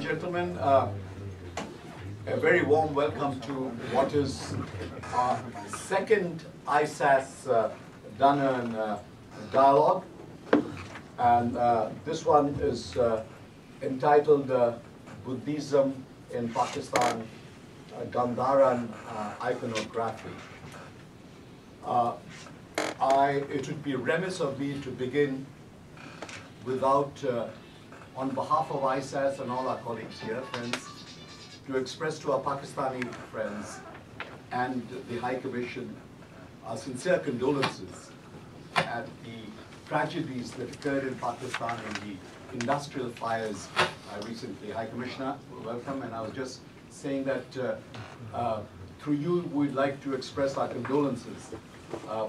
gentlemen, a very warm welcome to what is our second ISAS Gandharan dialogue, and this one is entitled Buddhism in Pakistan, Gandharan Iconography. It would be remiss of me to begin without, on behalf of ISAS and all our colleagues here, friends, to express to our Pakistani friends and the High Commission our sincere condolences at the tragedies that occurred in Pakistan in the industrial fires recently. High Commissioner, welcome. And I was just saying that through you, we'd like to express our condolences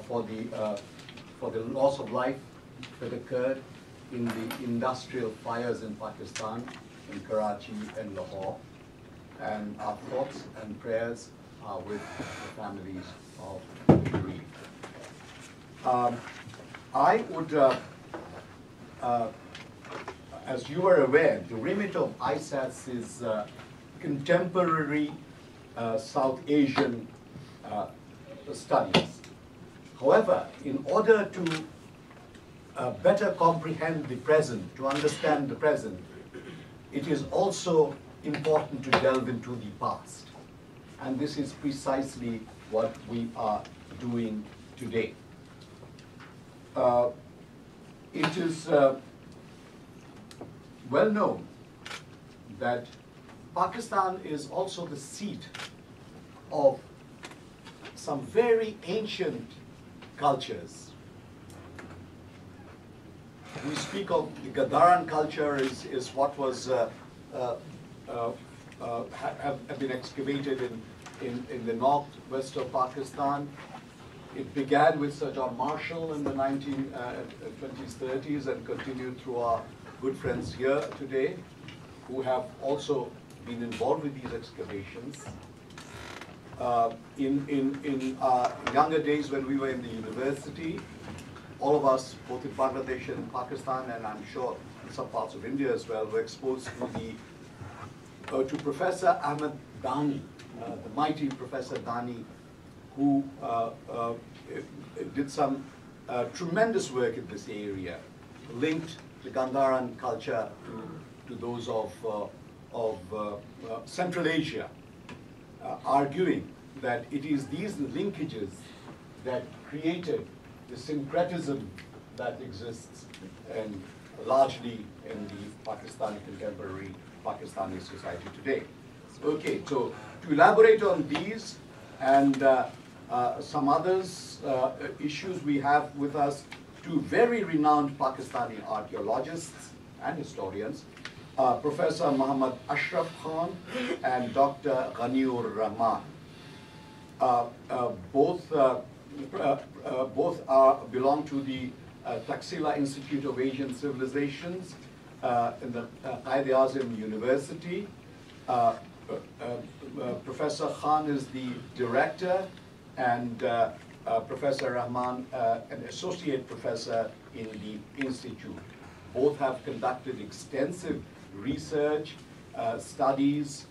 for the loss of life that occurred in the industrial fires in Pakistan, in Karachi and Lahore. And our thoughts and prayers are with the families of the bereaved. I would, as you are aware, the remit of ISAS is contemporary South Asian studies. However, in order to better comprehend the present, to understand the present, it is also important to delve into the past. And this is precisely what we are doing today. It is well known that Pakistan is also the seat of some very ancient cultures. We speak of the Gandharan culture is what was have been excavated in the northwest of Pakistan. It began with Sir John Marshall in the 1920s, 30s, and continued through our good friends here today, who have also been involved with these excavations. In our younger days when we were in the university, all of us, both in Bangladesh and Pakistan, and I'm sure in some parts of India as well, were exposed to Professor Ahmed Dani, the mighty Professor Dani, who did some tremendous work in this area, linked the Gandharan culture to those of Central Asia, arguing that it is these linkages that created the syncretism that exists largely in the Pakistani contemporary Pakistani society today. Okay, so to elaborate on these and some others issues, we have with us two very renowned Pakistani archaeologists and historians, Professor Muhammad Ashraf Khan and Dr. Ghaniur Rahman. Both belong to the Taxila Institute of Asian Civilizations in the Quaid-i-Azam University. Professor Khan is the director, and Professor Rahman, an associate professor in the institute. Both have conducted extensive research, studies,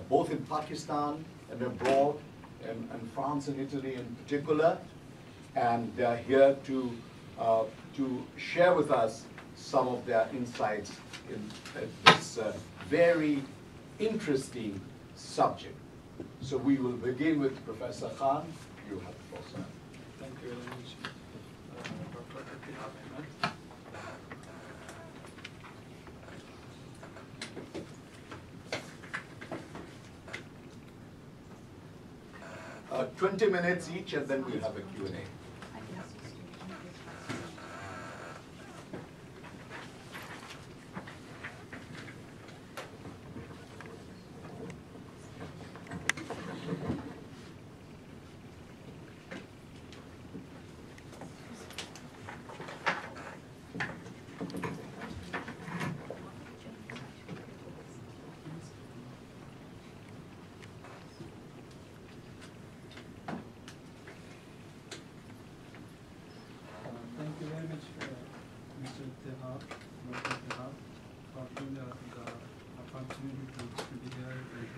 both in Pakistan and abroad, and France and Italy in particular, and they're here to share with us some of their insights in this very interesting subject. So we will begin with Professor Khan. You have the floor, sir. Thank you very much, Dr. Ahmed. 20 minutes each, and then we'll have a Q&A.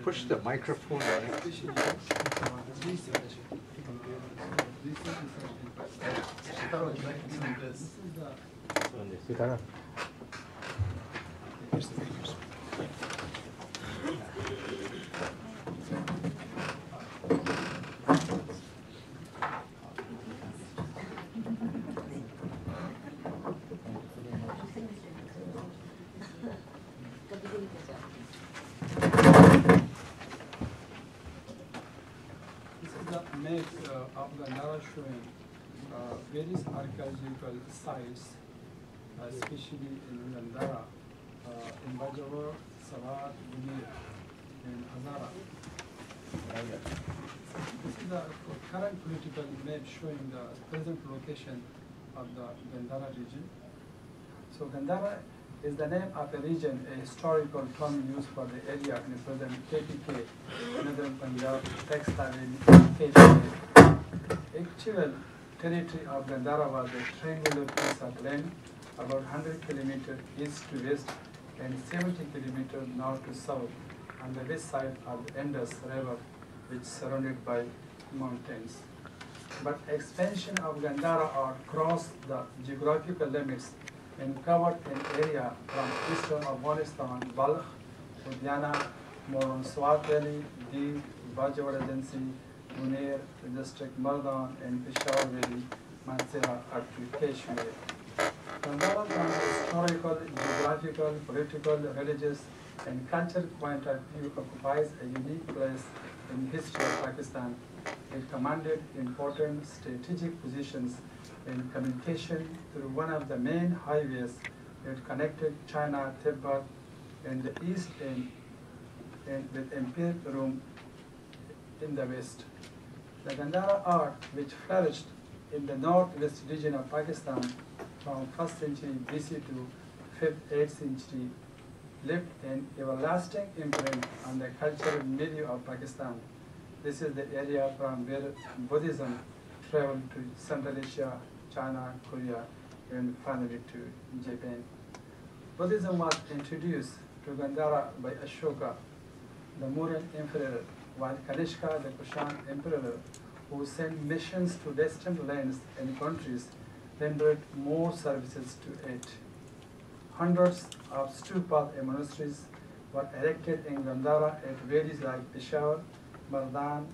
push the microphone down. Of Gandhara showing various archaeological sites, especially in Gandhara, in Bajawar, Sawat, Bunir, and Hazara. This is the current political map showing the present location of the Gandhara region. So Gandhara is the name of a region, a historical term used for the area in the present KPK, Northern Punjab, Taxila, KPK. Actual territory of Gandhara was a triangular piece of land about 100 kilometers east to west and 70 kilometers north to south on the west side of the Indus River, which is surrounded by mountains. But expansion of Gandhara crossed the geographical limits and covered an area from eastern Afghanistan, Balkh, Ludhiana, modern Swat Valley, Dir, Bajawar Agency, Munir, district Mardan, and Peshawar Valley, Mansehra up to Kashmir. Gandhara from a historical, geographical, political, religious, and cultural point of view occupies a unique place in the history of Pakistan. It commanded important strategic positions in communication through one of the main highways that connected China, Tibet, and the east and with Empire Rome in the west. The Gandhara art, which flourished in the northwest region of Pakistan from 1st century BC to 5th, 8th century, left an everlasting imprint on the cultural milieu of Pakistan. This is the area from where Buddhism traveled to Central Asia, China, Korea, and finally to Japan. Buddhism was introduced to Gandhara by Ashoka, the Mauryan emperor, while Kanishka, the Kushan emperor, who sent missions to distant lands and countries, rendered more services to it. Hundreds of stupas and monasteries were erected in Gandhara at villages like Peshawar, Mardan,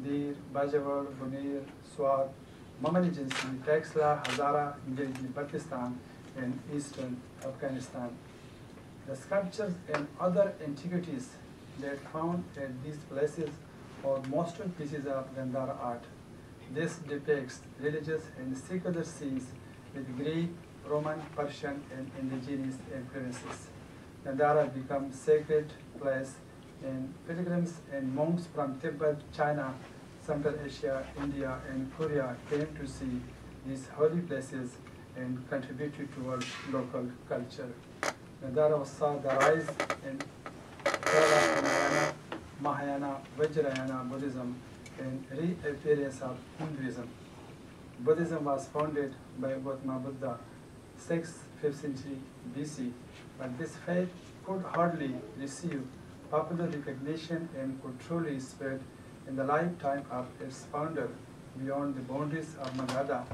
Dir, Bajawar, Bunir, Swat, Muhammad Agency, Taxila, Hazara, in Pakistan, and eastern Afghanistan. The sculptures and other antiquities that found at these places are masterpieces of Gandhara art. This depicts religious and secular scenes with Greek, Roman, Persian, and indigenous influences. Gandhara becomes sacred place, and pilgrims and monks from Tibet, China, Central Asia, India, and Korea came to see these holy places and contributed towards local culture. Gandhara saw the rise in Theravada, Mahayana, Vajrayana Buddhism, and reappearance of Hinduism. Buddhism was founded by Gautama Buddha, 6th, 5th century BC, but this faith could hardly receive popular recognition and could truly spread in the lifetime of its founder beyond the boundaries of Magadha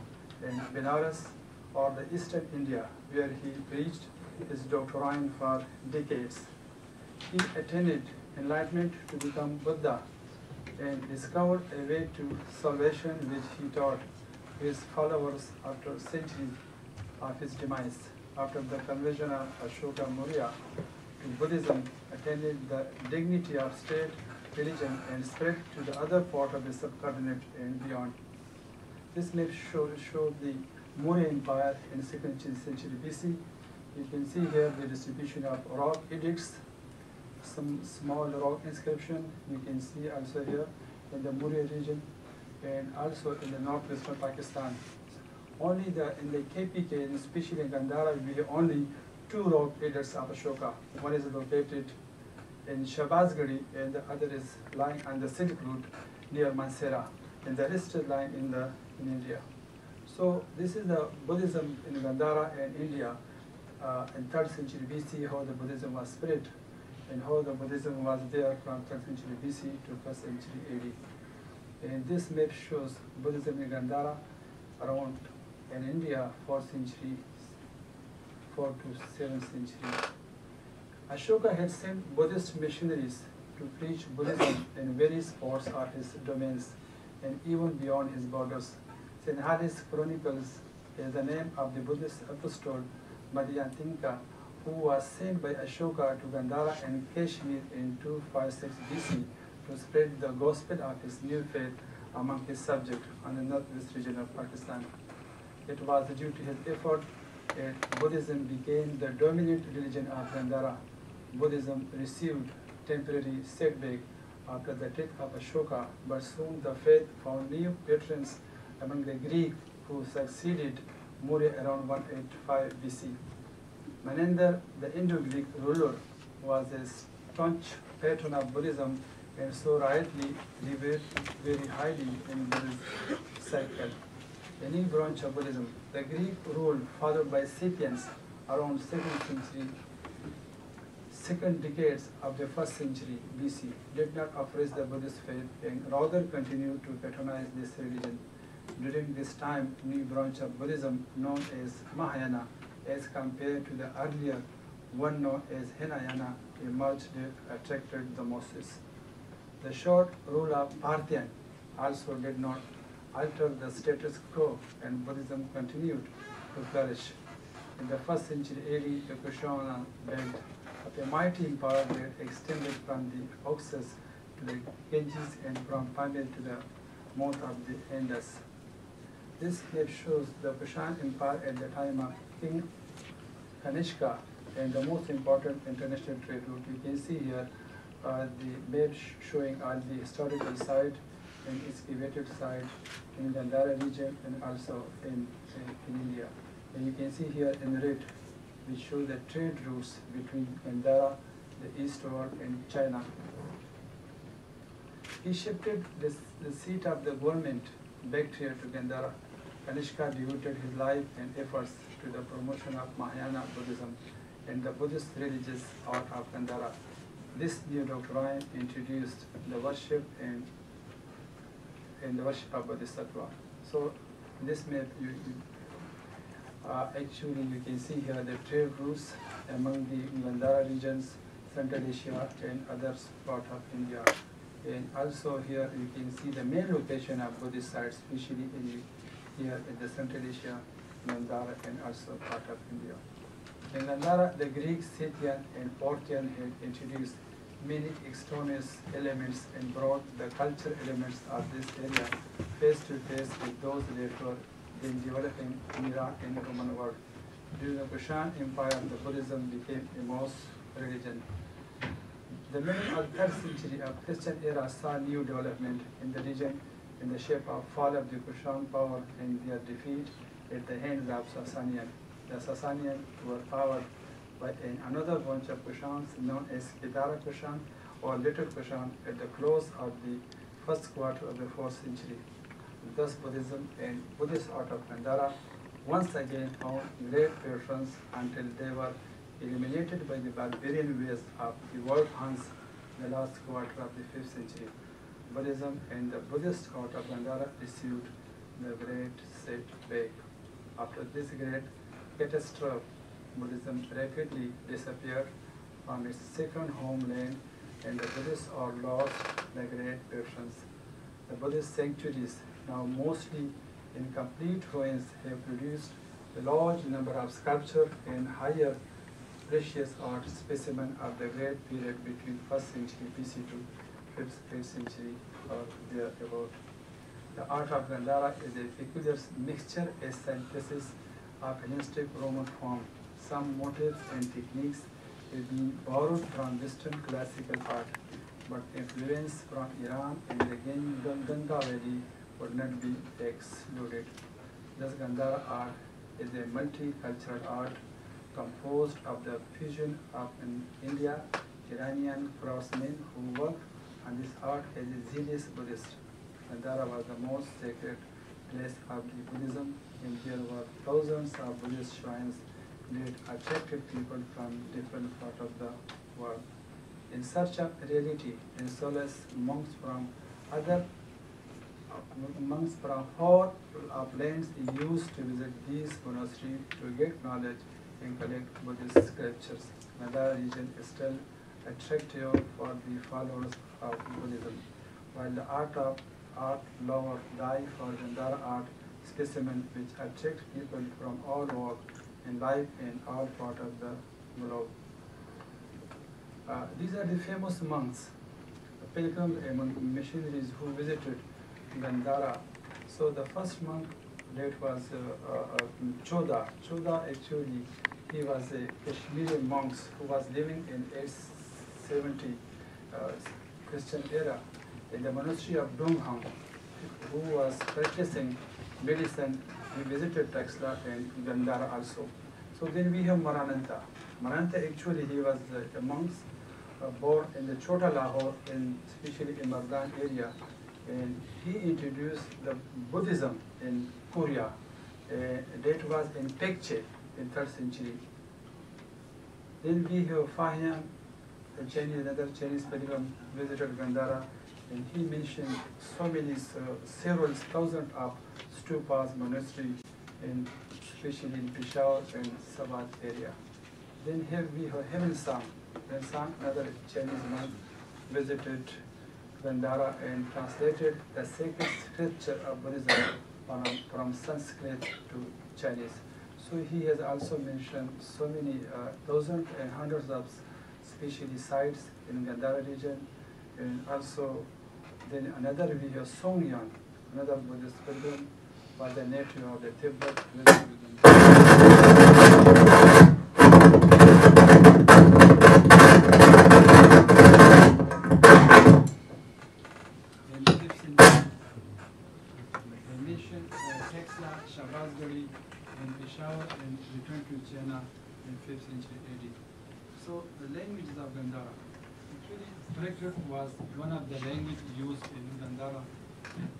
and Benares or the eastern India, where he preached his doctrine for decades. He attained enlightenment to become Buddha and discovered a way to salvation which he taught his followers after centuries of his demise. After the conversion of Ashoka Maurya to Buddhism, attained the dignity of state religion and spread to the other part of the subcontinent and beyond. This map showed the Maurya Empire in the 2nd century BC. You can see here the distribution of rock edicts, some small rock inscription. You can see also here in the Maurya region and also in the northwestern Pakistan. Only in the KPK, and especially in Gandhara, we have only 2 rock edicts of Ashoka. One is located in Shahbazgari and the other is lying on the Silk Route near Mansehra, and the rest is lying in India. So this is the Buddhism in Gandhara and India in 3rd century BC, how the Buddhism was spread. and how the Buddhism was there from 3rd century BC to 1st century AD. And this map shows Buddhism in Gandhara around in India 4th century, 4th to 7th century. Ashoka had sent Buddhist missionaries to preach Buddhism in various parts of his domains and even beyond his borders. Hellenist Chronicles is the name of the Buddhist apostle Madhyantinka, who was sent by Ashoka to Gandhara and Kashmir in 256 BC to spread the gospel of his new faith among his subjects on the northwest region of Pakistan. It was due to his effort that Buddhism became the dominant religion of Gandhara. Buddhism received temporary setback after the death of Ashoka, but soon the faith found new patrons among the Greeks who succeeded Maurya around 185 BC. Menander, the Indo-Greek ruler, was a staunch patron of Buddhism and so rightly revered very highly in Buddhist circle. A new branch of Buddhism, the Greek rule followed by Sapiens around 2nd century, second decades of the 1st century BC, did not oppress the Buddhist faith and rather continued to patronize this religion. During this time, new branch of Buddhism known as Mahayana, as compared to the earlier one known as Hinayana, emerged that attracted the masses. The short rule of Parthian also did not alter the status quo, and Buddhism continued to flourish. In the 1st century AD, the Kushana belt of a mighty empire that extended from the Oxus to the Ganges and from Pamir to the mouth of the Indus. This map shows the Kushan Empire at the time of King Kanishka and the most important international trade route. You can see here the map showing all the historical site and excavated site in the Gandhara region and also in India. And you can see here in red, which show the trade routes between Gandhara, the eastward, and China. He shifted the seat of the government back here to Gandhara. Kanishka devoted his life and efforts to the promotion of Mahayana Buddhism and the Buddhist religious art of Gandhara. This new doctrine introduced the worship and the worship of Bodhisattva. So in this map, actually you can see here the trade routes among the Gandhara regions, Central Asia, and other parts of India. And also here you can see the main location of Buddhist sites, especially here in the Central Asia, Gandhara, and also part of India. In Gandhara, the Greek, Scythian, and Parthian had introduced many extraneous elements and brought the cultural elements of this area face to face with those that were in developing in Iraq and the Roman world. During the Kushan Empire, the Buddhism became a mass religion. The middle of 3rd century of Christian era saw new development in the region in the shape of fall of the Kushan power and their defeat at the hands of Sasanian. The Sasanian were powered by another bunch of Kushans known as Kedara Kushan or Little Kushan at the close of the 1st quarter of the 4th century. Thus Buddhism and Buddhist art of Gandhara once again found great patrons until they were eliminated by the barbarian ways of the world Huns in the last quarter of the 5th century. Buddhism and the Buddhist art of Gandhara received the great setback. After this great catastrophe, Buddhism rapidly disappeared from its second homeland and the Buddhists are lost the great patrons. The Buddhist sanctuaries, now mostly in complete ruins, have produced a large number of sculpture and higher precious art specimens of the great period between 1st century BC to 5th century or thereabout. The art of Gandhara is a peculiar mixture, a synthesis of Hellenistic Roman form. Some motifs and techniques have been borrowed from Western classical art, but influence from Iran and the Ganga Valley would not be excluded. Thus, Gandhara art is a multicultural art composed of the fusion of India, Iranian craftsmen who work on this art as a zealous Buddhist. Gandhara was the most sacred place of the Buddhism, and there were thousands of Buddhist shrines that attracted people from different parts of the world. in search of reality and solace, monks from four planes used to visit these monasteries to get knowledge and collect Buddhist scriptures. Gandhara region is still attractive for the followers of Buddhism, while the art lover die for Gandhara art specimen which attract people from all walks in life in all parts of the globe. These are the famous monks, pilgrims and missionaries who visited Gandhara. So the first monk that was Choda. Choda actually, he was a Kashmiri monk who was living in 870 Christian era in the monastery of Dungham, who was practicing medicine. He visited Taxila and Gandhara also. So then we have Maranatha. Maranatha actually he was a monk born in the Chota Lahore, especially in Mardan area, and he introduced the Buddhism in Korea. That was in Pekche in 3rd century. Then we have Fahyang, another Chinese pilgrim visited Gandhara, and he mentioned so many, several thousands of stupas, monasteries, especially in Peshawar and Sabat area. Then here we have Hemensang. Hemensang, another Chinese monk, visited Gandhara and translated the sacred scripture of Buddhism from Sanskrit to Chinese. So he has also mentioned so many thousands and hundreds of specially sites in Gandhara region, and also then another we have Songyang, another Buddhist pilgrim, was a native of the Tibet. In Peshawar and returned to China in 5th century AD. So the languages of Gandhara, actually Prakrit was one of the languages used in Gandhara.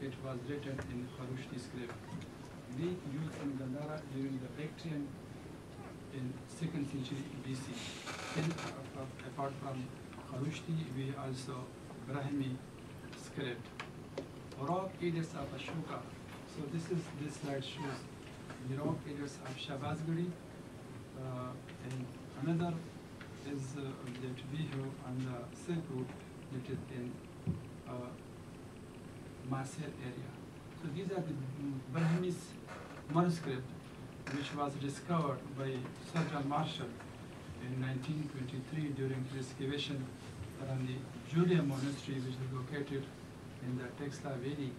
It was written in Kharushti script. We used in Gandhara during the Bactrian in 2nd century BC. Then apart from Kharushti, we also Brahmi script. Rock edicts of Ashoka. So this slide shows the rock edicts of Shabazgari, and another is that we have on the Silk Route, that is in Maser area. So these are the Brahmese manuscript which was discovered by Sir John Marshall in 1923 during excavation around the Julia Monastery, which is located in the Taxila Valley.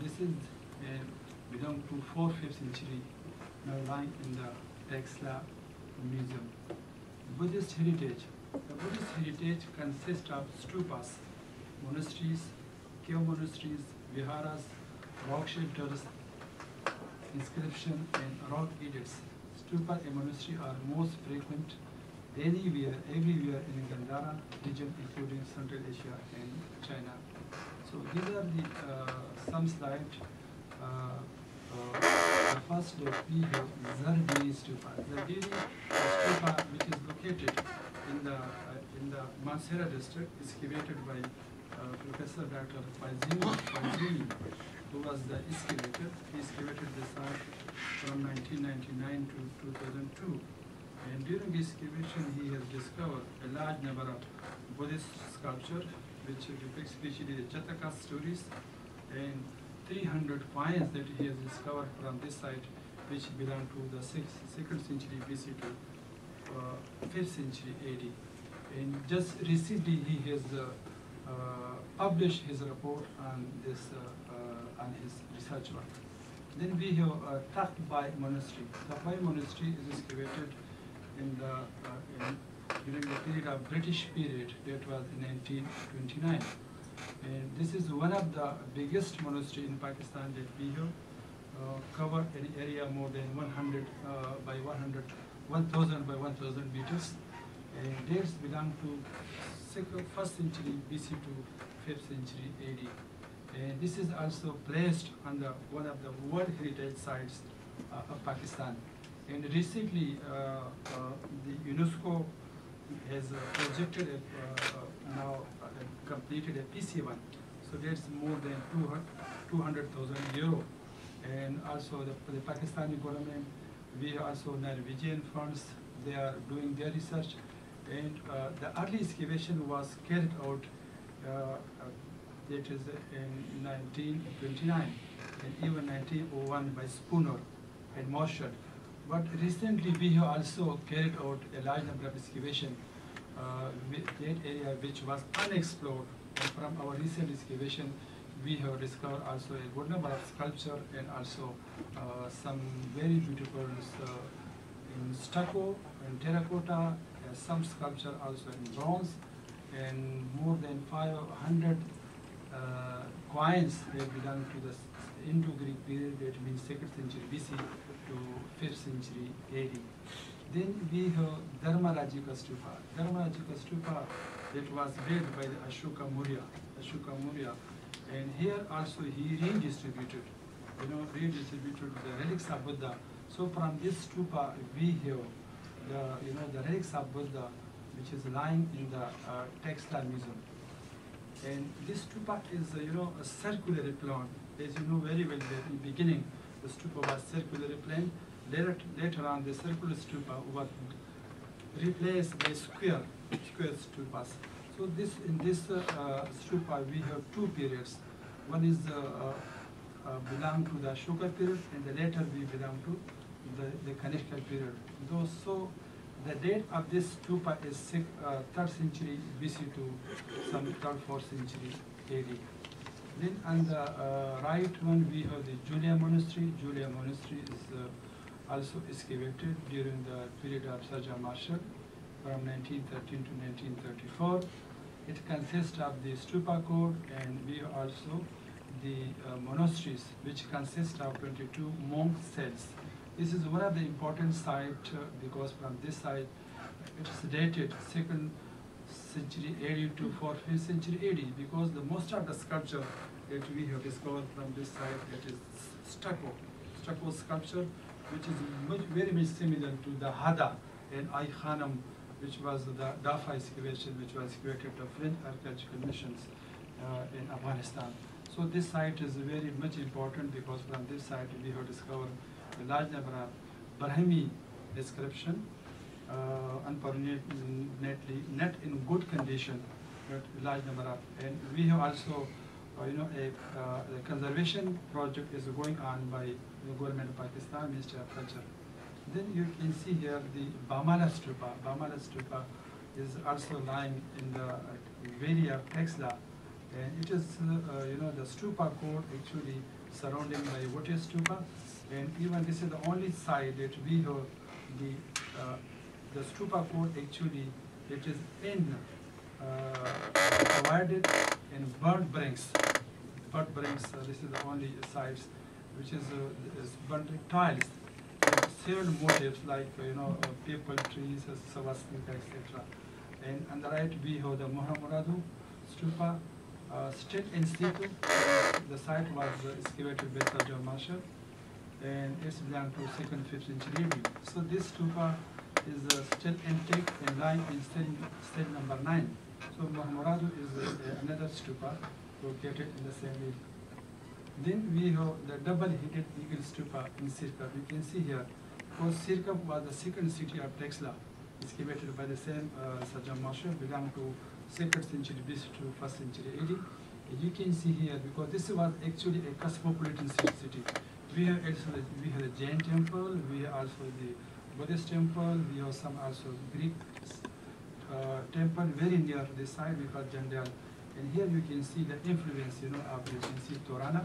This is belong to 4th-5th century, now lying in the Taxila Museum. Buddhist heritage. The Buddhist heritage consists of stupas, monasteries, cave monasteries, viharas, rock shelters, inscription, and rock edicts. Stupa and monastery are most frequent everywhere in Gandhara region, including Central Asia and China. So these are the some slides. The first that we have Zardini Stupa. Zardini Stupa, which is located in the Mansehra district, excavated by Professor Dr. Faizini, who was the excavator. He excavated this art from 1999 to 2002. And during the excavation, he has discovered a large number of Buddhist sculptures, which depicts especially the Jataka stories, and 300 coins that he has discovered from this site, which belong to the 2nd century BC to 5th century AD. And just recently, he has published his report on this on his research work. Then we have Takhbai Monastery. Takhbai Monastery is excavated during the period of British period, that was in 1929. And this is one of the biggest monastery in Pakistan that we have covered an area more than 1,000 by 1,000 meters. And these belong to 1st century BC to 5th century AD. And this is also placed on one of the World Heritage Sites of Pakistan. And recently, the UNESCO has projected now completed a PC1. So that's more than 200,000 euro. And also the Pakistani government, we also Norwegian funds, they are doing their research. And the early excavation was carried out, that is in 1929 and even 1901 by Spooner and Marshall. But recently we have also carried out a large number of excavation that area which was unexplored. And from our recent excavation, we have discovered also a good number of sculpture and also some very beautiful in stucco and terracotta, some sculpture also in bronze, and more than 500 coins that belong to the Indo-Greek period, that means 2nd century BC to 5th century AD. Then we have Dharmarajika Stupa. Dharmarajika Stupa that was built by the Ashoka Maurya. And here also he redistributed the relics of Buddha. So from this stupa we have the relics of Buddha, which is lying in the Taxila museum. And this stupa is a circular plan. As you know very well, that in the beginning the stupa was circular plan. Later on, the circular stupa was replaced by square stupas. So in this stupa we have two periods. One is belong to the Ashoka period, and the later we belong to the Kanishka period. So the date of this stupa is 3rd century BC to some 3rd, 4th century AD. Then on the right one we have the Julia Monastery. Julia Monastery is also excavated during the period of Sir John Marshall from 1913 to 1934. It consists of the stupa core, and we also the monasteries, which consist of 22 monk cells. This is one of the important sites because from this site it is dated 2nd century AD to 4th century AD, because the most of the sculpture that we have discovered from this site, that is stucco sculpture, which is very much similar to the Hada and Ai-Khanum, which was the Dafa excavation, which was excavated by French archaeological missions in Afghanistan. So this site is very much important because from this site we have discovered a large number of Brahmi inscription, unfortunately not in good condition, but a large number of, and we have also a conservation project is going on by the government of Pakistan, Ministry of Culture. Then you can see here the Bamala Stupa. Bamala Stupa is also lying in the valley of Taxila, and it is the stupa core actually surrounding by water stupa, and even this is the only side that we have the stupa core actually it is in provided in burnt bricks. Burnt bricks. This is the only sites which is burnt tiles. Several motifs like people, trees, savastika, etc. And on the right we have the Muhammad Stupa, still in situ. The site was excavated by Sir John Marshall, and it's belonged to 2nd, 5th century AD. So this stupa is still intact and lying in stage number 9. So Muhammad is another stupa located in the same area. Then we have the double-headed eagle stupa in Sirkap. You can see here, because Sirkap was the 2nd city of Taxila, excavated by the same Sir John Marshall, belonged to 2nd century BC to 1st century AD. You can see here, because this was actually a cosmopolitan city. We have the Jain temple, we have also the Buddhist temple, we have some also Greek temple very near this side, we call Gandharan. And here you can see the influence, of you can see Torana,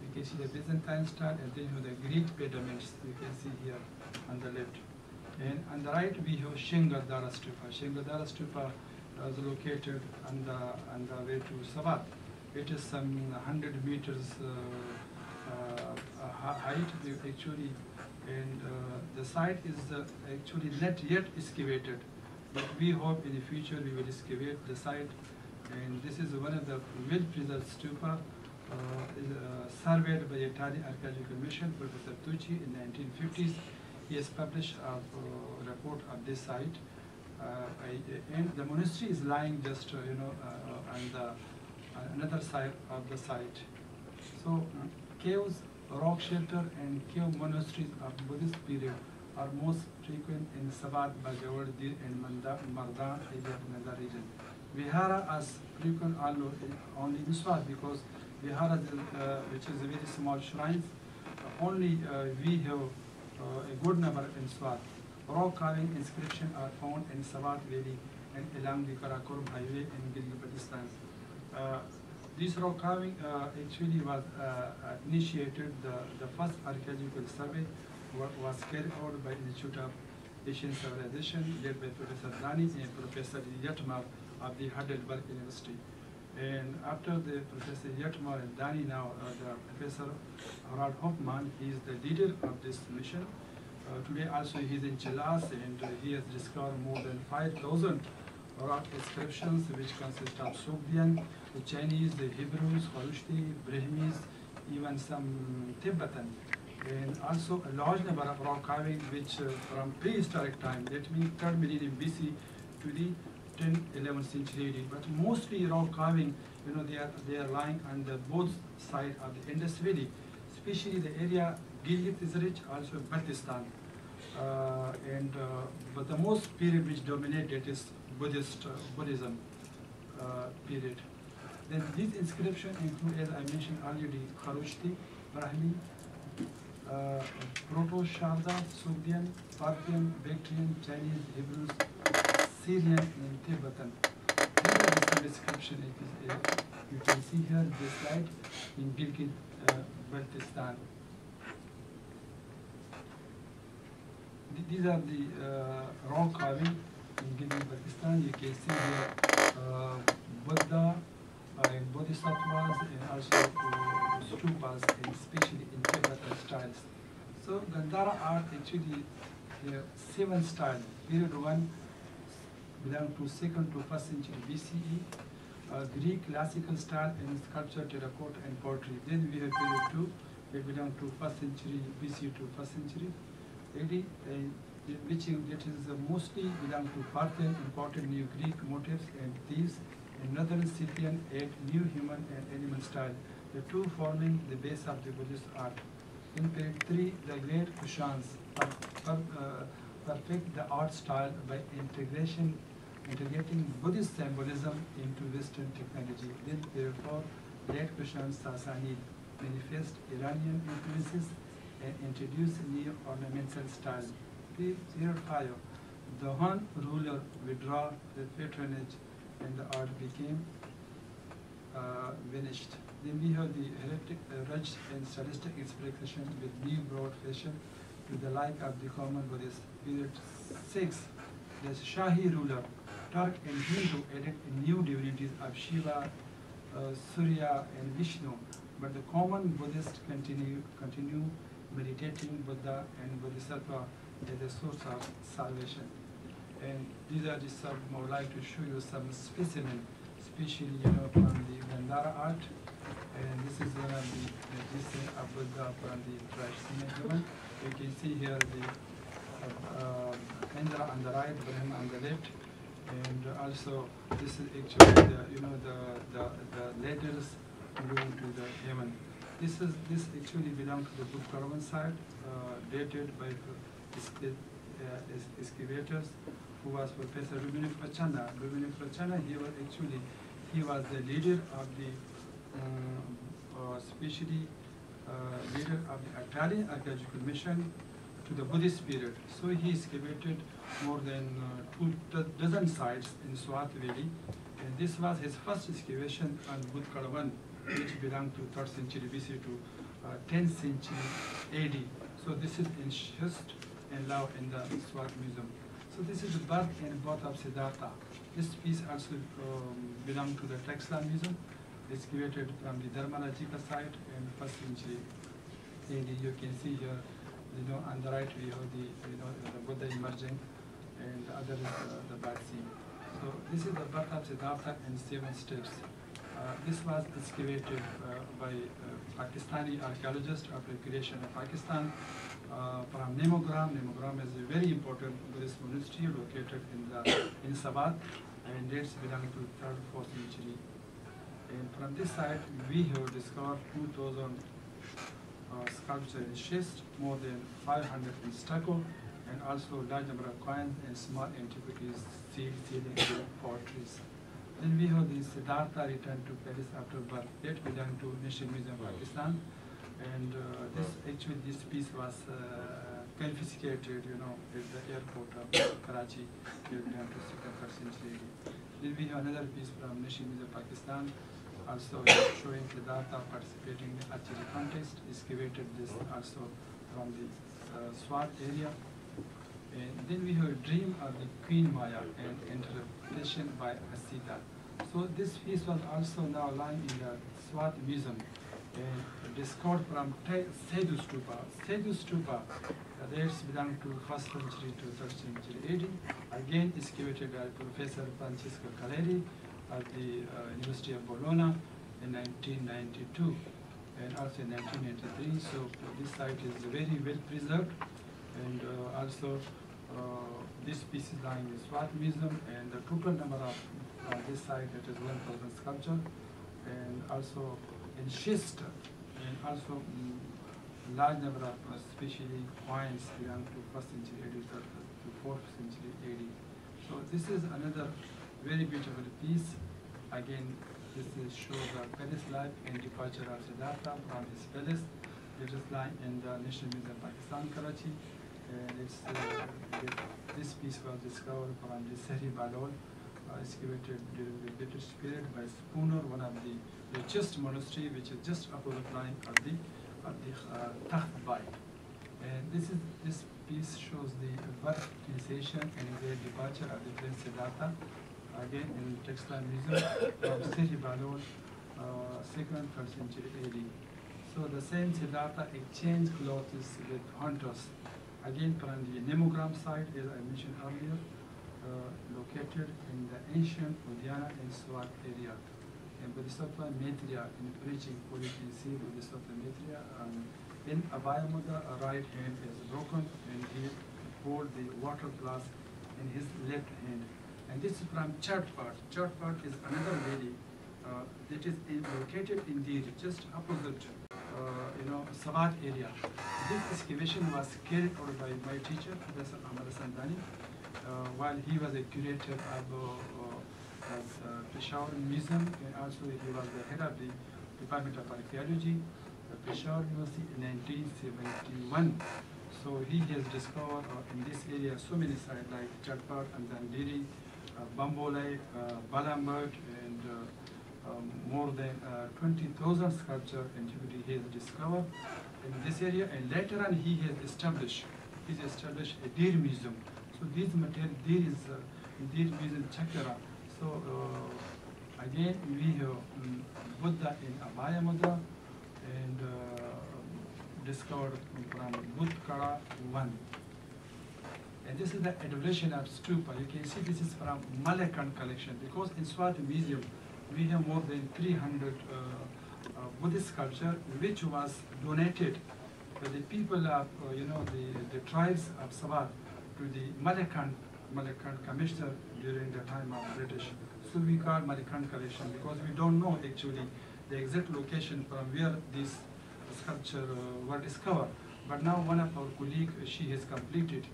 you can see the Byzantine style, and then you have the Greek pediments, you can see here on the left. And on the right we have Gandhara Stupa. Gandhara Stupa is located on the way to Sabat. It is some 100 meters height actually, and the site is actually not yet excavated, but we hope in the future we will excavate the site. And this is one of the well-preserved stupa surveyed by the Italian Archaeological Mission, Professor Tucci, in the 1950s. He has published a report of this site. And the monastery is lying just on the another side of the site. So caves, rock shelter, and cave monasteries of Buddhist period are most frequent in Sabat, Bajawardir, and Mardan area of Nanda region. Vihara as frequent only in Swat, because Vihara, which is a very small shrines, only we have a good number in Swat. Rock carving inscriptions are found in Sabat Valley and along the Karakorum Highway in Gilgit-Baltistan. This rock carving actually was initiated, the first archaeological survey was carried out by Institute of Asian Civilization led by Professor Dani and Professor Yatmar of the Heidelberg University. And after the Professor Yatmar and Dani, now the Professor Harald Hoffmann, he is the leader of this mission. Today also he is in Chelas, and he has discovered more than 5,000 rock inscriptions which consist of Sogdian, the Chinese, the Hebrews, Khalushti, Brahmins, even some Tibetan. And also a large number of rock carving which from prehistoric time, that means 3rd millennium BC to the 10th, 11th century AD. But mostly rock carving, they are lying on the both sides of the Indus Valley, especially the area Gilgit is rich, also Baltistan. But the most period which dominated is Buddhism period. Then these inscriptions include, as I mentioned earlier, the Kharushti, Brahmi, Proto-Sharda, Sogdian, Parthian, Bactrian, Chinese, Hebrews, Syrian, and Tibetan. These are the description. You can see here this slide in Gilgit, Baltistan. These are the rock carving in Gilgit, Baltistan. You can see here Buddha and Bodhisattvas, and also stupas, and especially in Tibetan styles. So Gandhara art actually 7 styles. Period 1 belong to 2nd to 1st century BCE. Greek classical style in sculpture, terracotta, and pottery. Then we have period 2, they belong to 1st century BC to 1st century AD, which it is mostly belong to Parthian, imported new Greek motifs and thieves, and northern Scythian add new human and animal style, the two forming the base of the Buddhist art. In period 3, the great Kushans perfect the art style by integrating Buddhist symbolism into Western technology. Then period 4, late Kushan Sassanid manifest Iranian influences and introduce new ornamental style. Period 5, the Han ruler withdraw the patronage and the art became vanished. Then we have the heretic, rich and stylistic expression with new broad fashion to the like of the common Buddhist. Period 6, the Shahi ruler, Turk and Hindu added new divinities of Shiva, Surya, and Vishnu, but the common Buddhists continue meditating Buddha and Bodhisattva as a source of salvation. And these are just some, I would like to show you some specimen, especially from the Gandhara art. And this is one of the design of Buddha from the trash cement one. You can see here the Indra on the right, Brahma on the left, and also this is actually the ladders going to the heaven. This actually belongs to the Buddha side, dated by excavators, who was Professor Rubini Prachanda. Rubini Prachanda, he was the leader of the, especially leader of the Italian archaeological mission to the Buddhist period. So he excavated more than 24 sites in Swat Valley, and this was his first excavation on Buddha, which belonged to 3rd century BC to 10th century AD. So this is in Shust and now in the Swat Museum. So this is the birth and birth of Siddhartha. This piece also belongs to the Taxila Museum, excavated from the Dharmalogical site in 1st century AD. You can see here, on the right we have the Buddha emerging, and the other is the bird scene. So this is the birth of Siddhartha in 7 steps. This was excavated by Pakistani archaeologists after creation of Pakistan from Nemogram. Nemogram is a very important Buddhist monastery located in Insabad and dates belong to 3rd, 4th century. And from this site, we have discovered 2,000 sculpture in schist, more than 500 in stucco, and also large number of coins and small antiquities, sealing, and potteries. Then we have the Siddhartha returned to Paris after birth. It belonged to National Museum, Pakistan, and this piece was confiscated, at the airport of Karachi during the 2nd century. Then we have another piece from National Museum, Pakistan, also showing Siddhartha participating in the archery contest. Excavated this also from the Swat area. And then we have a dream of the Queen Maya and interpretation by Asita. So this piece was also now lying in the Swat Museum and discovered from Sedu Stupa. Sedu Stupa, dates belong to 1st century to 3rd century AD. Again excavated by Professor Francesco Caleri at the University of Bologna in 1992 and also in 1993. So this site is very well preserved, and also this piece is lying in the Swat Museum, and the total number of this site, it is 1,000 sculpture, and also in schist, and also large number of especially coins belong to 1st century AD to 4th century AD. So this is another very beautiful piece. Again, this shows the palace life and departure of Siddhartha from his palace. It is lying in the National Museum, Pakistan, Karachi. And this piece was discovered from the Seri Balol, excavated during the British period by Spooner, one of the richest monastery, which is just opposite line of the Takht Bai. And this piece shows the birth, initiation, and the departure of the Prince Siddhartha. Again, in the Textile Museum from Seri Balol, 2nd, 3rd century AD. So the same Siddhartha exchanged clothes with hunters. Again, from the Nemogram site, as I mentioned earlier, located in the ancient Udyana and Swat area. And Bodhisattva Maitreya in preaching, you can see Bodhisattva Maitreya. In Abhaya Mudra, a right hand is broken, and he holds the water glass in his left hand. And this is from Chatpat. Chatpat is another valley that is located in the just opposite, Savat area. This excavation was carried out by my teacher, Professor Muhammad Ashraf Khan, while he was a curator of Peshawar Museum, and also he was the head of the Department of Archaeology at Peshawar University in 1971. So he has discovered in this area so many sites like Chatpat and Zandiri, Bambolai, Balambert, and more than 20,000 sculpture antiquity he has discovered in this area. And later on he has established a deer museum. So this material, deer is deer museum Chakra. So again we have Buddha in Abhaya Mudra, and discovered from Buddha 1. And this is the evolution of stupa. You can see this is from Malakan collection, because in Swat Museum we have more than 300 Buddhist sculpture which was donated by the people of the tribes of Sabat to the Malakan commissioner during the time of British. So we call Malakan collection because we don't know actually the exact location from where these sculpture were discovered. But now one of our colleagues, she has completed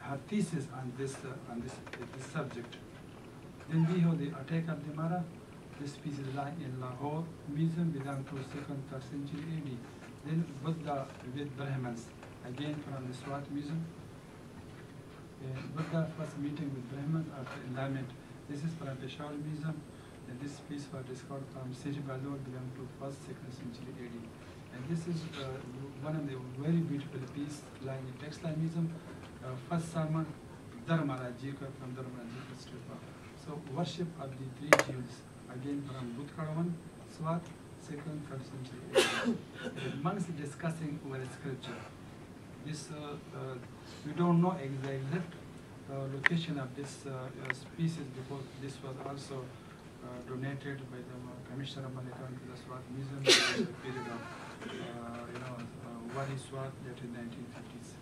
her thesis on this subject. Then we have the attack of the Mara. This piece is lying in Lahore Museum, belong to 2nd, 3rd century AD. Then Buddha with Brahmins, again from the Swat Museum. Buddha first meeting with Brahmins after enlightenment. This is from Peshawar Museum. And this piece was discovered from Seri Balor, belong to 1st, 2nd century AD. And this is one of the very beautiful piece lying in Textile Museum. First sermon, Dharmarajika from Dharmarajika Stupa. So worship of the three jewels, again from Buddha Swat, 2nd, 3rd century AD. Monks discussing over scripture. This we don't know exact location of this species, because this was also donated by the Commissioner of Monitoring to the Swat Museum in the period of Wadi Swat, that is 1950s.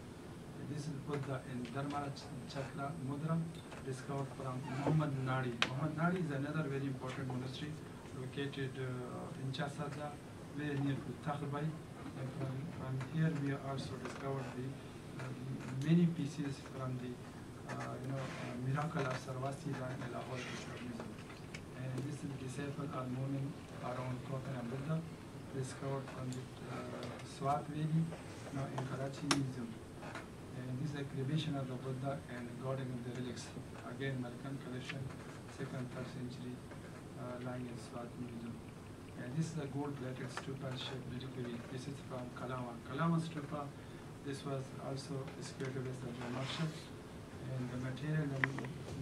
This is Buddha in Dharmara Chakra Mudra, discovered from Muhammad Nadi. Muhammad Nadi is another very important monastery located in Chasada, very near to Takhbai. And from here we also discovered the many pieces from the miracle of Sarvastika in Lahore Museum. And this is disciple or moving around Kotan and Buddha, discovered from the Swat Valley in Karachi Museum. And this is excavation of the Buddha and guarding of the relics. Again, American collection, 2nd, 3rd century, lying in Swat Museum. And this is a gold-plated stupa shaped reliquary. This is from Kalama. Kalama stupa, this was also excavated as a geometry. And the material,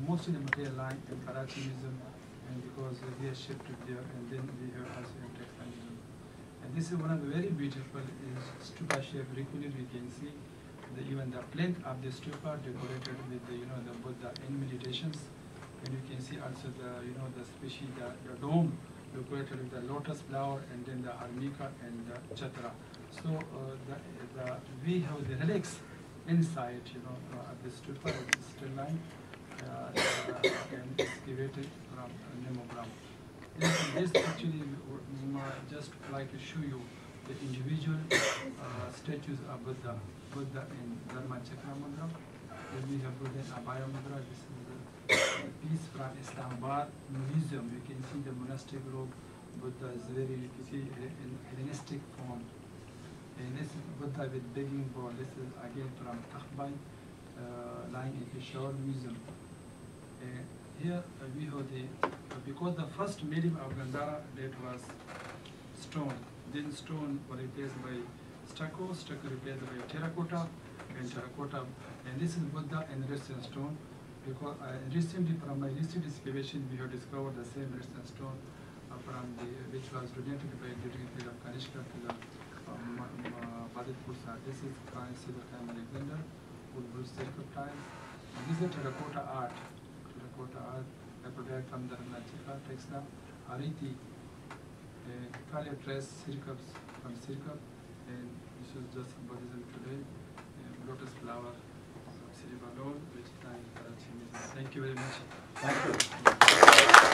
most of the material lying in Karachi Museum, and because we are shifted there, and then we have also in Taxila Museum. And this is one of the very beautiful stupa shaped reliquary. We can see even the plinth of the stupa decorated with the Buddha in meditations, and you can see also the species, the dome decorated with the lotus flower, and then the arnica and the chatra. So we have the relics inside of the stupa, which is still lying and excavated from Nemogram. This actually just like to show you the individual statues of Buddha in Dharma Chakra Mudra. Then we have Buddha in Abhaya Mudra. This is the piece from Islamabad Museum. You can see the monastic robe. Buddha is very, you see, in Hellenistic form. And this is Buddha with begging bowl. This is again from Takhbai, lying in Peshawar Museum. Here we have because the first medium of Gandhara that was stone. Then stone was replaced by stucco replaced by terracotta, and this is Buddha and redstone stone. Because recently, from my recent excavation, we have discovered the same redstone stone which was donated by during the period of Kanishka to the Badipur. This is silver time Alexander, wood brush circle tiles. This is terracotta art. Prepared from the Taxila, Ariti, Kali dress circles from circle, and this is just Buddhism today, lotus flower, Sri Balol, which is in Karachi. Thank you very much. Thank you.